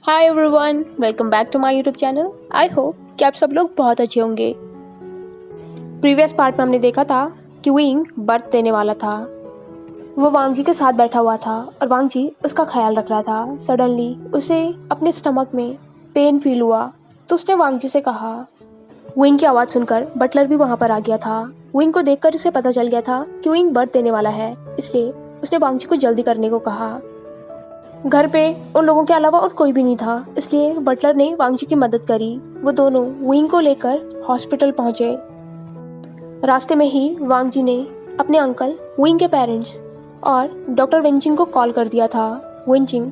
Hi everyone, welcome back to my YouTube channel. I hope कि आप सब लोग बहुत अच्छे होंगे। प्रीवियस पार्ट में हमने देखा था कि विंग बर्थ देने वाला था। वो वांग जी के साथ बैठा हुआ था और वांग जी उसका ख्याल रख रहा था। सडनली उसे अपने स्टमक में पेन फील हुआ तो उसने वांग जी से कहा। विंग की आवाज़ सुनकर बटलर भी वहाँ पर आ गया था। विंग को देखकर उसे पता चल गया था कि विंग बर्थ देने वाला है, इसलिए उसने वांग जी को जल्दी करने को कहा। घर पे उन लोगों के अलावा और कोई भी नहीं था, इसलिए बटलर ने वांग जी की मदद करी। वो दोनों विंग को लेकर हॉस्पिटल पहुंचे। रास्ते में ही वांग जी ने अपने अंकल, विंग के पेरेंट्स और डॉक्टर वेंचिंग को कॉल कर दिया था। वेंचिंग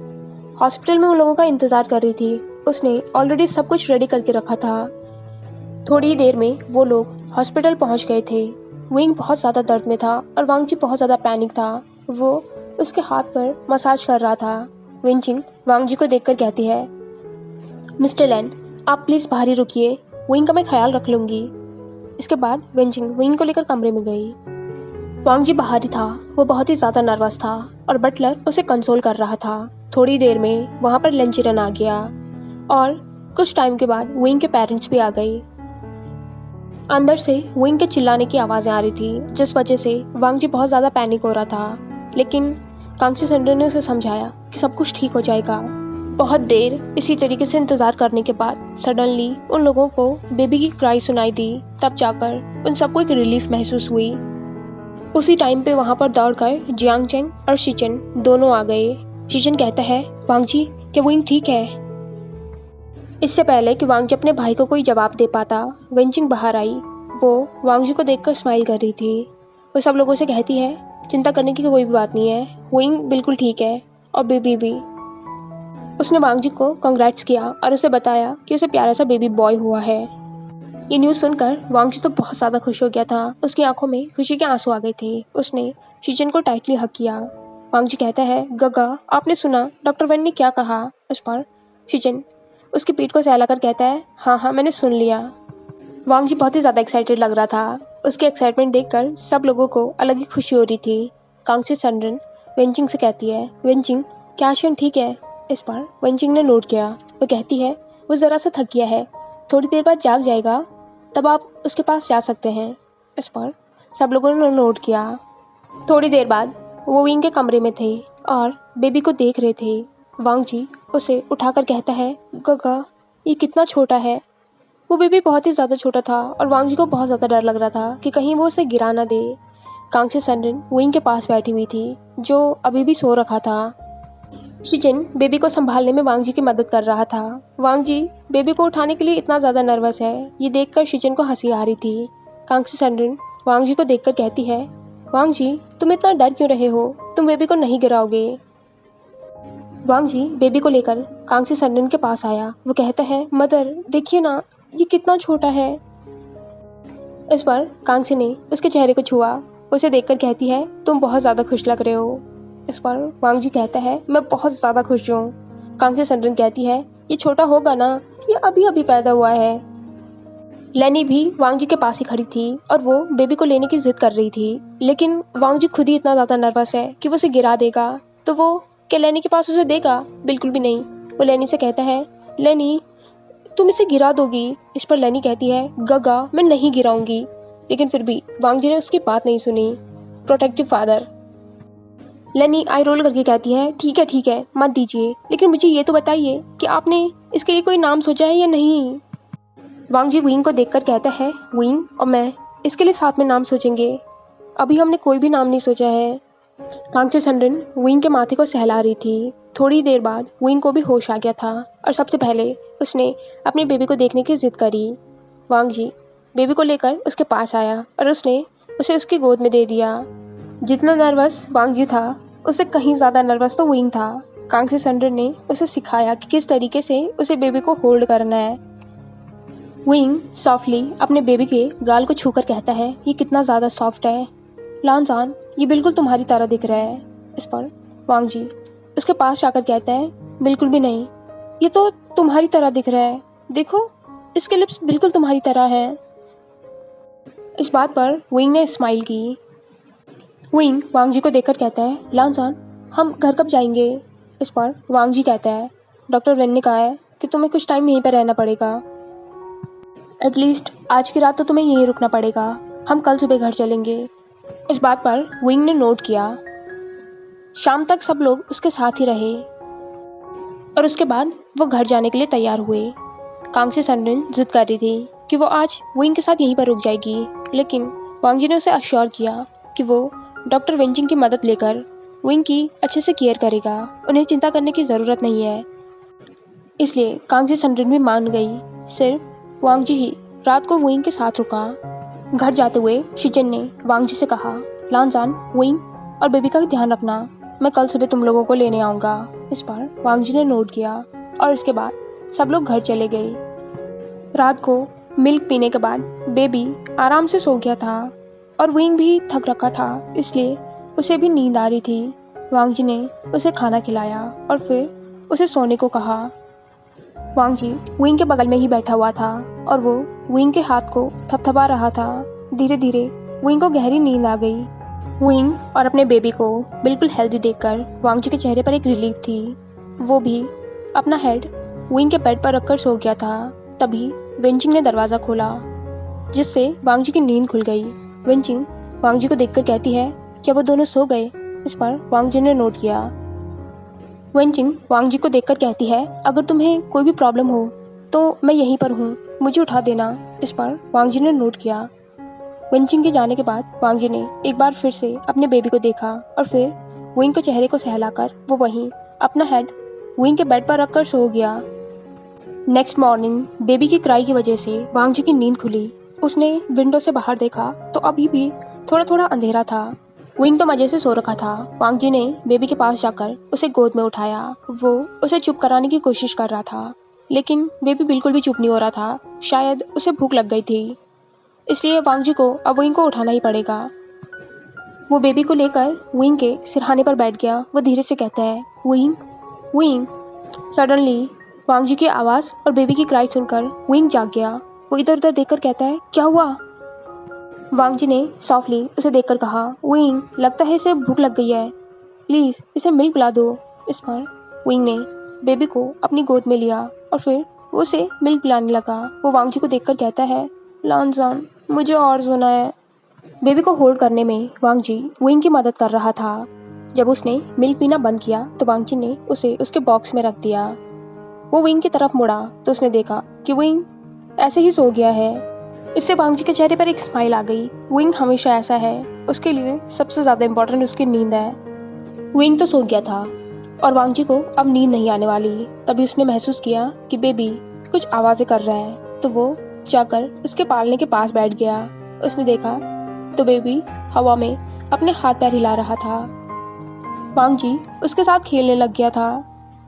हॉस्पिटल में उन लोगों का इंतजार कर रही थी। उसने ऑलरेडी सब कुछ रेडी करके रखा था। थोड़ी देर में वो लोग हॉस्पिटल पहुंच गए थे। विंग बहुत ज़्यादा दर्द में था और वांग जी बहुत ज़्यादा पैनिक था। वो उसके हाथ पर मसाज कर रहा था। विंचिंग वांग जी को देखकर कहती है, मिस्टर लैन, आप प्लीज़ बाहर ही रुकिए, विंग का मैं ख्याल रख लूँगी। इसके बाद विंचिंग विंग को लेकर कमरे में गई। वांग जी बाहर ही था। वो बहुत ही ज़्यादा नर्वस था और बटलर उसे कंसोल कर रहा था। थोड़ी देर में वहाँ पर लेंचिरन आ गया और कुछ टाइम के बाद विंग के पेरेंट्स भी आ गए। अंदर से विंग के चिल्लाने की आवाज़ें आ रही थी, जिस वजह से वांग जी बहुत ज़्यादा पैनिक हो रहा था। लेकिन कांगची सेंडर ने उसे समझाया कि सब कुछ ठीक हो जाएगा। बहुत देर इसी तरीके से इंतज़ार करने के बाद सडनली उन लोगों को बेबी की क्राई सुनाई दी। तब जाकर उन सबको एक रिलीफ महसूस हुई। उसी टाइम पे वहाँ पर दौड़ कर जियांग चेंग और शिचन दोनों आ गए। शिचन कहता है, वांग जी, क्या विंग ठीक है? इससे पहले कि वांग जी अपने भाई को कोई जवाब दे पाता, वेंचिंग बाहर आई। वो वांग जी को देखकर स्माइल कर रही थी। वो सब लोगों से कहती है, चिंता करने की कोई भी बात नहीं है, विंग बिल्कुल ठीक है और बेबी भी। उसने वांग जी को कांग्रेट्स किया और उसे बताया कि उसे प्यारा सा बेबी बॉय हुआ है। ये न्यूज़ सुनकर वांग जी तो बहुत ज़्यादा खुश हो गया था। उसकी आंखों में खुशी के आंसू आ गए थे। उसने शिचन को टाइटली हग किया। वांग जी कहता है, गगा, आपने सुना डॉक्टर वेन ने क्या कहा? उस पर शिचन उसकी पीठ को सहलाकर कहता है, हाँ हाँ, मैंने सुन लिया। वांग जी बहुत ही ज़्यादा एक्साइटेड लग रहा था। उसके एक्साइटमेंट देखकर सब लोगों को अलग ही खुशी हो रही थी। कांगची सेंड्रन वेंचिंग से कहती है, वेंचिंग, क्या आशियन ठीक है? इस पर वेंचिंग ने नोट किया। वो कहती है, वो ज़रा सा थक गया है, थोड़ी देर बाद जाग जाएगा, तब आप उसके पास जा सकते हैं। इस पर सब लोगों ने नोट किया। थोड़ी देर बाद वो विंग के कमरे में थे और बेबी को देख रहे थे। वांग जी उसे उठाकर कहता है, गगा, ये कितना छोटा है। वो बेबी बहुत ही ज़्यादा छोटा था और वांग जी को बहुत ज़्यादा डर लग रहा था कि कहीं वो उसे गिरा ना दे। कांगची सेंड्रन विंग के पास बैठी हुई थी, जो अभी भी सो रखा था। शिचिन बेबी को संभालने में वांग जी की मदद कर रहा था। वांग जी बेबी को उठाने के लिए इतना ज़्यादा नर्वस है, ये देखकर शिचिन को हंसी आ रही थी। कांगची सेंड्रन वांग जी को देखकर कहती है, वांग जी, तुम इतना डर क्यों रहे हो? तुम बेबी को नहीं गिराओगे। वांग जी बेबी को लेकर कांगची सेंड्रन के पास आया। वो कहता है, मदर, देखिए ना, ये कितना छोटा है। इस पर कांगची ने उसके चेहरे को छुआ। उसे देखकर कहती है, तुम बहुत ज़्यादा खुश लग रहे हो। इस पर वांग जी कहता है, मैं बहुत ज़्यादा खुश हूँ। कांगची सेंड्रन कहती है, ये छोटा होगा ना, ये अभी अभी पैदा हुआ है। लेनी भी वांग जी के पास ही खड़ी थी और वो बेबी को लेने की जिद कर रही थी, लेकिन वांग जी खुद ही इतना ज़्यादा नर्वस है कि वो उसे गिरा देगा। तो वो क्या लेनी के पास उसे देगा? बिल्कुल भी नहीं। वो लेनी से कहता है, लेनी, तुम इसे गिरा दोगी। इस पर लेनी कहती है, गगा, मैं नहीं गिराऊंगी। लेकिन फिर भी वांग जी ने उसकी बात नहीं सुनी। Protective father. लेनी आई रोल करके कहती है, ठीक है, मत दीजिए, लेकिन मुझे ये तो बताइए कि आपने इसके लिए कोई नाम सोचा है या नहीं? वांग जी विंग को देखकर कहता है, विंग और मैं इसके लिए साथ में नाम सोचेंगे। अभी हमने कोई भी नाम नहीं सोचा है। कांगची सेंड्रन विंग के माथे को सहला रही थी। थोड़ी देर बाद विंग को भी होश आ गया था और सबसे पहले उसने अपने बेबी को देखने की जिद करी। वांग जी बेबी को लेकर उसके पास आया और उसने उसे उसकी गोद में दे दिया। जितना नर्वस वांग जी था, उससे कहीं ज़्यादा नर्वस तो विंग था। कांगची सेंड्रन ने उसे सिखाया कि किस तरीके से उसे बेबी को होल्ड करना है। विंग सॉफ्टली अपने बेबी के गाल को छूकर कहता है, ये कितना ज़्यादा सॉफ्ट है। लानजान, ये बिल्कुल तुम्हारी तरह दिख रहा है। इस पर वांग जी उसके पास जाकर कहता है, बिल्कुल भी नहीं, ये तो तुम्हारी तरह दिख रहा है। देखो, इसके लिप्स बिल्कुल तुम्हारी तरह हैं। इस बात पर विंग ने स्माइल की। विंग वांग जी को देखकर कहता है, लानजान, हम घर कब जाएंगे? इस पर वांग जी कहता है, डॉक्टर वेन ने कहा है कि तुम्हें कुछ टाइम यहीं पर रहना पड़ेगा। एटलीस्ट आज की रात तो तुम्हें यहीं रुकना पड़ेगा, हम कल सुबह घर चलेंगे। इस बात पर विंग ने नोट किया। शाम तक सब लोग उसके साथ ही रहे और उसके बाद वो घर जाने के लिए तैयार हुए। कांग से सनरिन जिद कर रही थी कि वो आज विंग के साथ यहीं पर रुक जाएगी, लेकिन वांग जी ने उसे अश्योर किया कि वो डॉक्टर वेंजिंग की मदद लेकर विंग की अच्छे से केयर करेगा, उन्हें चिंता करने की ज़रूरत नहीं है। इसलिए कांग से सनरिन भी मान गई। सिर्फ वांग जी ही रात को विंग के साथ रुका। घर जाते हुए शिजन ने वांग जी से कहा, लानजान, विंग और बेबी का ध्यान रखना, मैं कल सुबह तुम लोगों को लेने आऊँगा। इस पर वांग जी ने नोट किया और इसके बाद सब लोग घर चले गए। रात को मिल्क पीने के बाद बेबी आराम से सो गया था और विंग भी थक रखा था, इसलिए उसे भी नींद आ रही थी। वांग जी ने उसे खाना खिलाया और फिर उसे सोने को कहा। वांग जी विंग के बगल में ही बैठा हुआ था और वो विंग के हाथ को थपथपा रहा था। धीरे धीरे विंग को गहरी नींद आ गई। विंग और अपने बेबी को बिल्कुल हेल्दी देखकर वांग जी के चेहरे पर एक रिलीफ थी। वो भी अपना हेड विंग के बेड पर रखकर सो गया था। तभी वेंजिंग ने दरवाज़ा खोला, जिससे वांग जी की नींद खुल गई। वेंजिंग वांग जी को देखकर कहती है, क्या वो दोनों सो गए? इस पर वांग जी ने नोट किया। वेंजिंग वांग जी को देखकर कहती है, अगर तुम्हें कोई भी प्रॉब्लम हो तो मैं यहीं पर हूँ, मुझे उठा देना। इस पर वांग जी ने नोट किया। वेंजिंग के जाने के बाद वांग जी ने एक बार फिर से अपने बेबी को देखा और फिर विंग के चेहरे को सहलाकर वो वहीं अपना हेड विंग के बेड पर रखकर सो गया। नेक्स्ट मॉर्निंग बेबी की क्राई की वजह से वांग जी की नींद खुली। उसने विंडो से बाहर देखा तो अभी भी थोड़ा थोड़ा अंधेरा था। विंग तो मजे से सो रखा था। वांग जी ने बेबी के पास जाकर उसे गोद में उठाया। वो उसे चुप कराने की कोशिश कर रहा था, लेकिन बेबी बिल्कुल भी चुप नहीं हो रहा था। शायद उसे भूख लग गई थी, इसलिए वांग जी को अब विंग को उठाना ही पड़ेगा। वो बेबी को लेकर विंग के सिरहाने पर बैठ गया। वो धीरे से कहता है, विंग, विंग। सडनली वांग जी की आवाज़ और बेबी की क्राई सुनकर विंग जाग गया। वो इधर उधर देखकर कहता है, क्या हुआ? वांग जी ने सॉफ्टली उसे देखकर कहा, विंग, लगता है इसे भूख लग गई है, प्लीज़ इसे मिल्क पिला दो। इस पर विंग ने बेबी को अपनी गोद में लिया और फिर वो उसे मिल्क पिलाने लगा। वो वांग जी को देखकर कहता है, लानजान, मुझे और सोना है। बेबी को होल्ड करने में वांग जी विंग की मदद कर रहा था। जब उसने मिल्क पीना बंद किया तो वांग जी ने उसे उसके बॉक्स में रख दिया। वो विंग की तरफ मुड़ा तो उसने देखा कि विंग ऐसे ही सो गया है। इससे वांग जी के चेहरे पर एक स्माइल आ गई। विंग हमेशा ऐसा है, उसके लिए सबसे ज़्यादा इम्पोर्टेंट उसकी नींद है। विंग तो सो गया था और वांग जी को अब नींद नहीं आने वाली। तभी उसने महसूस किया कि बेबी कुछ आवाज़ें कर रहा है, तो वो जाकर उसके पालने के पास बैठ गया। उसने देखा तो बेबी हवा में अपने हाथ पैर हिला रहा था। वांग जी उसके साथ खेलने लग गया था।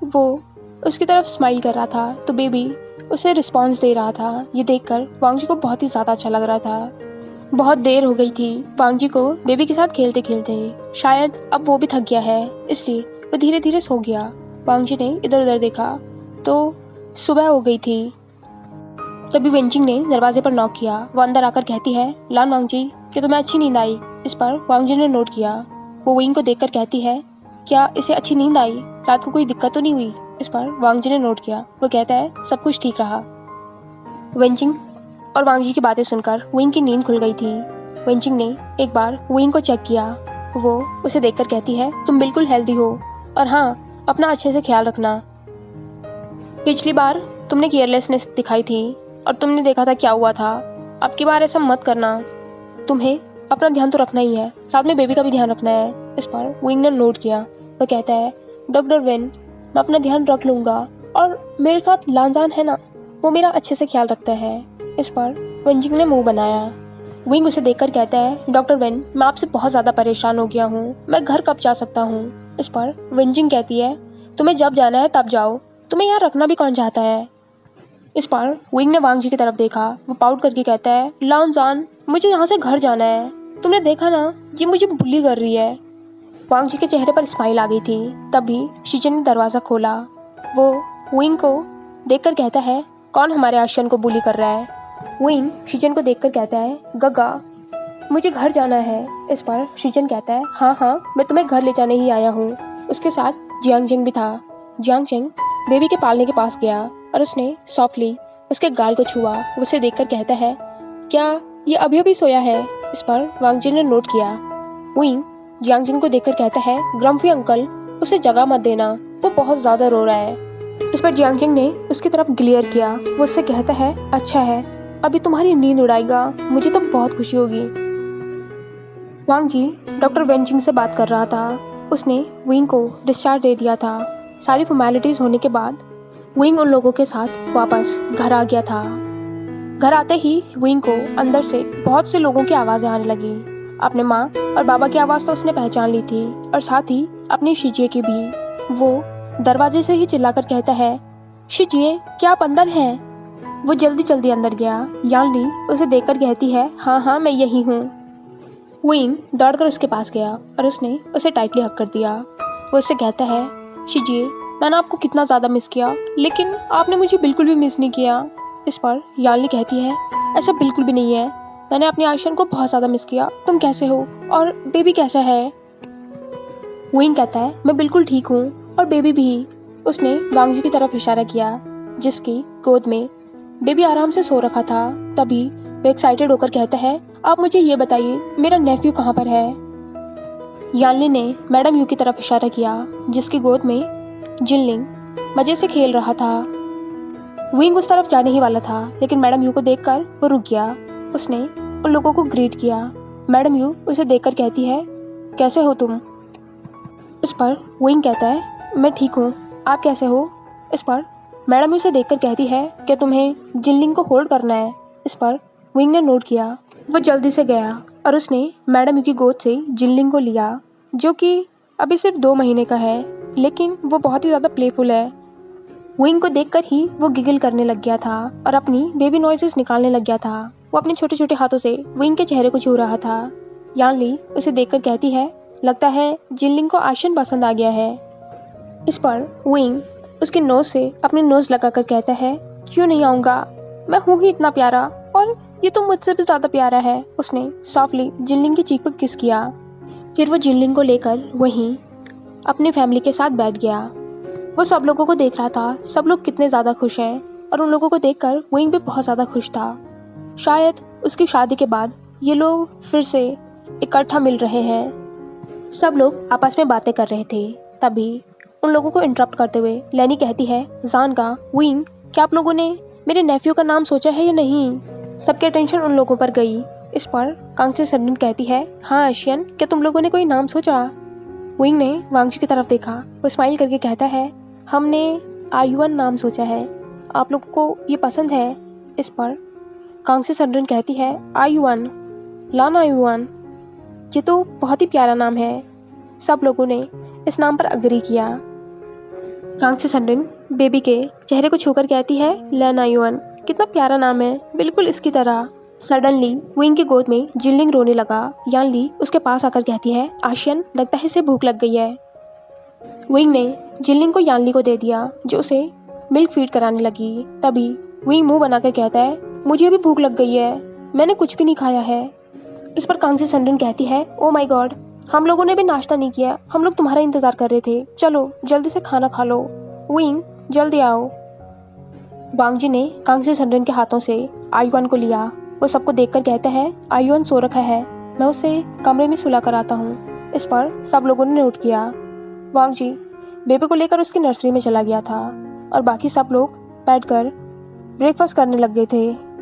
वो उसकी तरफ स्माइल कर रहा था तो बेबी उसे रिस्पॉन्स दे रहा था। ये देखकर वांग जी को बहुत ही ज़्यादा अच्छा लग रहा था। बहुत देर हो गई थी वांग जी को बेबी के साथ खेलते खेलते। शायद अब वो भी थक गया है, इसलिए वो धीरे धीरे सो गया। वांग जी ने इधर उधर देखा तो सुबह हो गई थी। तभी वेंजिंग ने दरवाजे पर नॉक किया। वो अंदर आकर कहती है, लान वांग जी, क्या तुम्हें अच्छी नींद आई? इस पर वांग जी ने नोट किया। वो विंग को देखकर कहती है, क्या इसे अच्छी नींद आई? रात को कोई दिक्कत तो नहीं हुई? इस पर वांग जी ने नोट किया। वो कहता है, सब कुछ ठीक रहा। वेंजिंग और वांग जी की बातें सुनकर विंग की नींद खुल गई थी। वेंजिंग ने एक बार विंग को चेक किया। वो उसे देखकर कहती है, तुम बिल्कुल हेल्दी हो और हाँ, अपना अच्छे से ख्याल रखना। पिछली बार तुमने केयरलेसनेस दिखाई थी और तुमने देखा था क्या हुआ था। अब की बार ऐसा मत करना। तुम्हें अपना ध्यान तो रखना ही है, साथ में बेबी का भी ध्यान रखना है। इस पर विंग ने नोट किया। वो कहता है, डॉक्टर वेन, मैं अपना ध्यान रख लूँगा और मेरे साथ लानजान है ना, वो मेरा अच्छे से ख्याल रखता है। इस पर वेंजिंग ने मुंह बनाया। विंग उसे देखकर कहता है, डॉक्टर वेन, मैं आपसे बहुत ज़्यादा परेशान हो गया हूँ, मैं घर कब जा सकता हूँ? इस पर वेंजिंग कहती है, तुम्हें जब जाना है तब जाओ, तुम्हें यहाँ रखना भी कौन चाहता है? इस पर विंग ने वांग जी की तरफ देखा। वो पाउट करके कहता है, लानजान, मुझे यहाँ से घर जाना है, तुमने देखा ना, ये मुझे बुली कर रही है। वांग जी के चेहरे पर स्माइल आ गई थी। तभी शिजन ने दरवाज़ा खोला। वो विंग को देखकर कहता है, कौन हमारे आशियन को बुली कर रहा है? विंग शिजन को देखकर कहता है, गग्गा, मुझे घर जाना है। इस पर शिजन कहता है, हाँ हाँ, मैं तुम्हें घर ले जाने ही आया हूँ। उसके साथ जियांग जेंग भी था। जियांग जेंग बेबी के पालने के पास गया और उसने सॉफ्टली उसके गाल को छुआ। उसे देखकर कहता है, क्या ये अभी अभी सोया है? इस पर वांग जी ने नोट किया। विंग जियांग जिंग को देखकर कहता है, ग्रम्फी अंकल, उसे जगह मत देना, वो बहुत ज्यादा रो रहा है। इस पर जियांग जिंग ने उसकी तरफ ग्लेयर किया। वो उससे कहता है, अच्छा है, अभी तुम्हारी नींद उड़ाएगा, मुझे तो बहुत खुशी होगी। वांग जी डॉक्टर वेनजिंग से बात कर रहा था। उसने विंग को डिस्चार्ज दे दिया था। सारी फॉर्मेलिटीज होने के बाद विंग उन लोगों के साथ वापस घर आ गया था। घर आते ही विंग को अंदर से बहुत से लोगों की आवाजें आने लगी। अपने माँ और बाबा की आवाज तो उसने पहचान ली थी और साथ ही अपनी शिजिए की भी। वो दरवाजे से ही चिल्लाकर कहता है, शिजिए, क्या आप अंदर हैं? वो जल्दी जल्दी अंदर गया। यानली उसे देखकर कहती है, हाँ हाँ, मैं यही हूँ। विंग दौड़कर उसके पास गया और उसने उसे टाइटली हक कर दिया। वो उससे कहता है, शिजिए, मैंने आपको कितना ज्यादा मिस किया, लेकिन आपने मुझे बिल्कुल भी मिस नहीं किया। इस पर यानली कहती है, ऐसा बिल्कुल भी नहीं है, मैंने अपनी आयशन को बहुत ज्यादा मिस किया। तुम कैसे हो और बेबी कैसा है? विंग कहता है, मैं बिल्कुल ठीक हूँ और बेबी भी। उसने वांग जी की तरफ इशारा किया जिसकी गोद में बेबी आराम से सो रखा था। तभी वो एक्साइटेड होकर कहता है, आप मुझे ये बताइए, मेरा नेफ्यू कहाँ पर है? यानली ने मैडम यू की तरफ इशारा किया जिसकी गोद में जिनलिंग मजे से खेल रहा था। विंग उस तरफ जाने ही वाला था, लेकिन मैडम यू को देखकर वो रुक गया। उसने उन लोगों को ग्रीट किया। मैडम यू उसे देखकर कहती है, कैसे हो तुम? इस पर विंग कहता है, मैं ठीक हूँ, आप कैसे हो? इस पर मैडम यू उसे देखकर कहती है, क्या तुम्हें जिनलिंग को होल्ड करना है? इस पर विंग ने नोट किया। वो जल्दी से गया और उसने मैडम यू की गोद से जिनलिंग को लिया, जो कि अभी सिर्फ 2 महीने का है, लेकिन वो बहुत ही ज्यादा प्लेफुल है। विंग को देखकर ही वो गिगल करने लग गया था और अपनी बेबी नॉइजेस निकालने लग गया था। वो अपने छोटे छोटे हाथों से विंग के चेहरे को छू रहा था। यानली उसे देखकर कहती है, लगता है जिनलिंग को आयशन पसंद आ गया है। इस पर विंग उसके नोज से अपने नोज लगाकर कहता है, क्यों नहीं आऊंगा, मैं हूँ ही इतना प्यारा और ये तो मुझसे भी ज्यादा प्यारा है। उसने सॉफ्टली जिनलिंग की चीक पर किस किया। फिर वो जिनलिंग को लेकर वहीं अपनी फैमिली के साथ बैठ गया। वो सब लोगों को देख रहा था, सब लोग कितने ज्यादा खुश हैं और उन लोगों को देखकर विंग भी बहुत ज्यादा खुश था। शायद उसकी शादी के बाद ये लोग फिर से इकट्ठा मिल रहे हैं। सब लोग आपस में बातें कर रहे थे। तभी उन लोगों को इंटरप्ट करते हुए लेनी कहती है, जानगा, विंग, क्या आप लोगों ने मेरे नेफ्यू का नाम सोचा है या नहीं? सबकी अटेंशन उन लोगों पर गई। इस पर कांगची सडन कहती है, हाँ आशियन, क्या तुम लोगों ने कोई नाम सोचा? विंग ने वांगजी की तरफ देखा। वो स्माइल करके कहता है, हमने आयुअन नाम सोचा है, आप लोगों को ये पसंद है? इस पर कांगसी सडन कहती है, आयुअन, लान आयुअन, ये तो बहुत ही प्यारा नाम है। सब लोगों ने इस नाम पर अग्री किया। कांगसी सडन बेबी के चेहरे को छूकर कहती है, लैन आयुअन, कितना प्यारा नाम है, बिल्कुल इसकी तरह। सडनली विंग की गोद में जिनलिंग रोने लगा। यानली उसके पास आकर कहती है, आशियन, लगता है इसे भूख लग गई है। विंग ने जिनलिंग को यानली को दे दिया, जो उसे मिल्क फीड कराने लगी। तभी विंग मुंह बनाकर कहता है, मुझे भी भूख लग गई है, मैंने कुछ भी नहीं खाया है। इस पर कांगसी सडन कहती है, ओ माय गॉड, हम लोगों ने भी नाश्ता नहीं किया, हम लोग तुम्हारा इंतजार कर रहे थे, चलो जल्दी से खाना खा लो। विंग, जल्दी आओ। वांग जी ने कांगसी सडन के हाथों से आयुअन को लिया। वो सबको देखकर कहता है, आयुअन सो रखा है, मैं उसे कमरे में सुला कर आता हूँ। इस पर सब लोगों ने नोट किया। वांग जी बेबी को लेकर उसकी नर्सरी में चला गया था और बाकी सब लोग बैठकर ब्रेकफास्ट करने लग गए थे।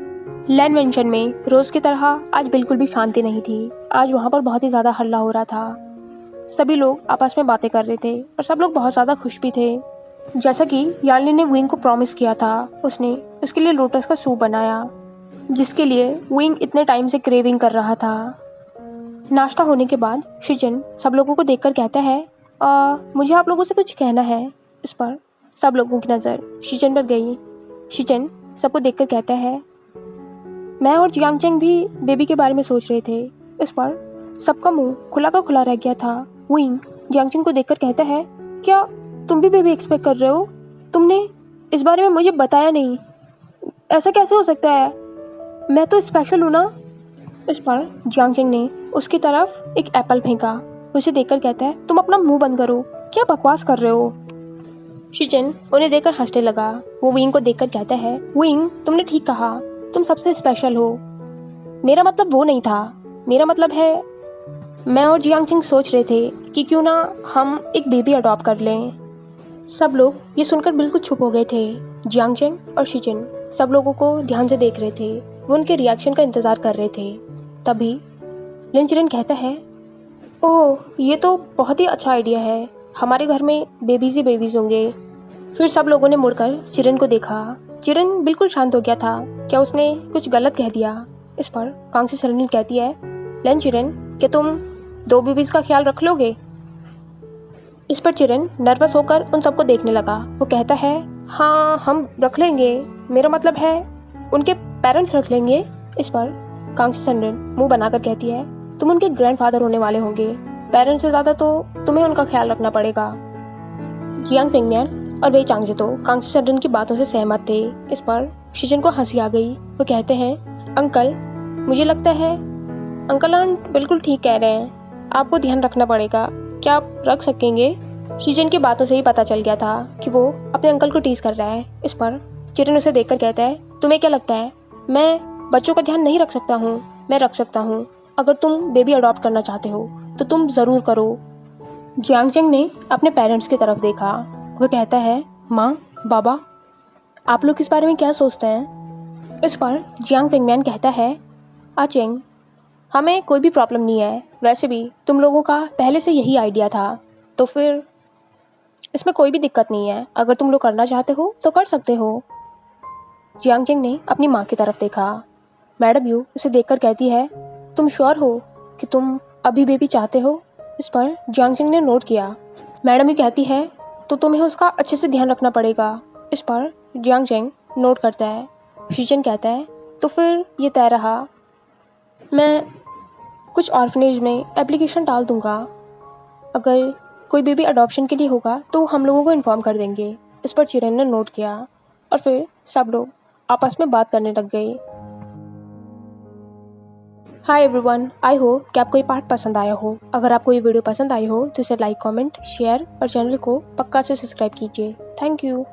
लैन मेंशन में रोज की तरह आज बिल्कुल भी शांति नहीं थी। आज वहाँ पर बहुत ही ज्यादा हल्ला हो रहा था। सभी लोग आपस में बातें कर रहे थे और सब लोग बहुत ज्यादा खुश भी थे। जैसा कि यानली ने विंग को प्रॉमिस किया था, उसने उसके लिए लोटस का सूप बनाया, जिसके लिए विंग इतने टाइम से क्रेविंग कर रहा था। नाश्ता होने के बाद शिजन सब लोगों को देखकर कहता है, मुझे आप लोगों से कुछ कहना है। इस पर सब लोगों की नज़र शिजन पर गई। शिजन सबको देखकर कहता है, मैं और जियांगचेंग भी बेबी के बारे में सोच रहे थे। इस पर सबका मुंह खुला का खुला रह गया था। विंग जियांगचेंग को देखकर कहता है, क्या तुम भी बेबी एक्सपेक्ट कर रहे हो? तुमने इस बारे में मुझे बताया नहीं, ऐसा कैसे हो सकता है? मैं तो स्पेशल हूँ ना। इस पर जियांगचेंग ने उसकी तरफ एक एप्पल फेंका। उसे देखकर कहता है, तुम अपना मुंह बंद करो, क्या बकवास कर रहे हो? शिचिन उन्हें देखकर हंसने लगा। वो विंग को देखकर कहता है, विंग तुमने ठीक कहा, तुम सबसे स्पेशल हो। मेरा मतलब वो नहीं था, मेरा मतलब है मैं और जियांगचिंग सोच रहे थे कि क्यों ना हम एक बेबी अडॉप्ट कर लें। सब लोग ये सुनकर बिल्कुल चुप हो गए थे। जियांगचिंग और शिचिन सब लोगों को ध्यान से देख रहे थे, वो उनके रिएक्शन का इंतजार कर रहे थे। तभी लिन चिरेन कहता है, ओह ये तो बहुत ही अच्छा आइडिया है, हमारे घर में बेबीज ही बेबीज होंगे। फिर सब लोगों ने मुड़कर चिरेन को देखा। चिरेन बिल्कुल शांत हो गया था, क्या उसने कुछ गलत कह दिया। इस पर कांगसी सरनी कहती है, लिन चिरेन क्या तुम 2 बेबीज का ख्याल रख लोगे। इस पर चिरेन नर्वस होकर उन सबको देखने लगा। वो कहता है, हाँ हम रख लेंगे, मेरा मतलब है उनके पेरेंट्स रख लेंगे। इस पर कांगसी सरनी मुंह बनाकर कहती है, तुम उनके ग्रैंडफादर होने वाले होंगे, पेरेंट्स से ज़्यादा तो तुम्हें उनका ख्याल रखना पड़ेगा। जियांग फेंगमियान और वेई चांगजे तो कांगसी सरनी की बातों से सहमत थे। इस पर शिचिन को हंसी आ गई। वो कहते हैं, अंकल मुझे लगता है अंकल आंट बिल्कुल ठीक कह रहे हैं, आपको ध्यान रखना पड़ेगा, क्या आप रख सकेंगे। शिचिन की बातों से ही पता चल गया था कि वो अपने अंकल को टीज कर रहा है। इस पर चिरेन उसे देखकर कहता है, तुम्हें क्या लगता है मैं बच्चों का ध्यान नहीं रख सकता हूँ। मैं रख सकता हूँ, अगर तुम बेबी अडॉप्ट करना चाहते हो तो तुम ज़रूर करो। जियांगचिंग ने अपने पेरेंट्स की तरफ देखा। वह कहता है, माँ बाबा आप लोग इस बारे में क्या सोचते हैं। इस पर जियांग फेंगमियान कहता है, आचिंग हमें कोई भी प्रॉब्लम नहीं है, वैसे भी तुम लोगों का पहले से यही आइडिया था, तो फिर इसमें कोई भी दिक्कत नहीं है, अगर तुम लोग करना चाहते हो तो कर सकते हो। जियांगचिंग ने अपनी माँ की तरफ देखा। मैडम यू उसे देखकर कहती है, तुम श्योर हो कि तुम अभी बेबी चाहते हो। इस पर जियांगचिंग ने नोट किया। मैडम यू कहती है, तो तुम्हें उसका अच्छे से ध्यान रखना पड़ेगा। इस पर जियांगचिंग नोट करता है। शिचिन कहता है, तो फिर ये तय रहा, मैं कुछ ऑर्फनेज में एप्लीकेशन डाल दूंगा, अगर कोई बेबी अडॉप्शन के लिए होगा तो हम लोगों को इन्फॉर्म कर देंगे। इस पर चिरेन ने नोट किया और फिर सब लोग आपस में बात करने लग गए। हाय एवरीवन, आई होप कि आपको ये पार्ट पसंद आया हो। अगर आपको ये वीडियो पसंद आई हो तो इसे लाइक, कमेंट, शेयर और चैनल को पक्का से सब्सक्राइब कीजिए। Thank you.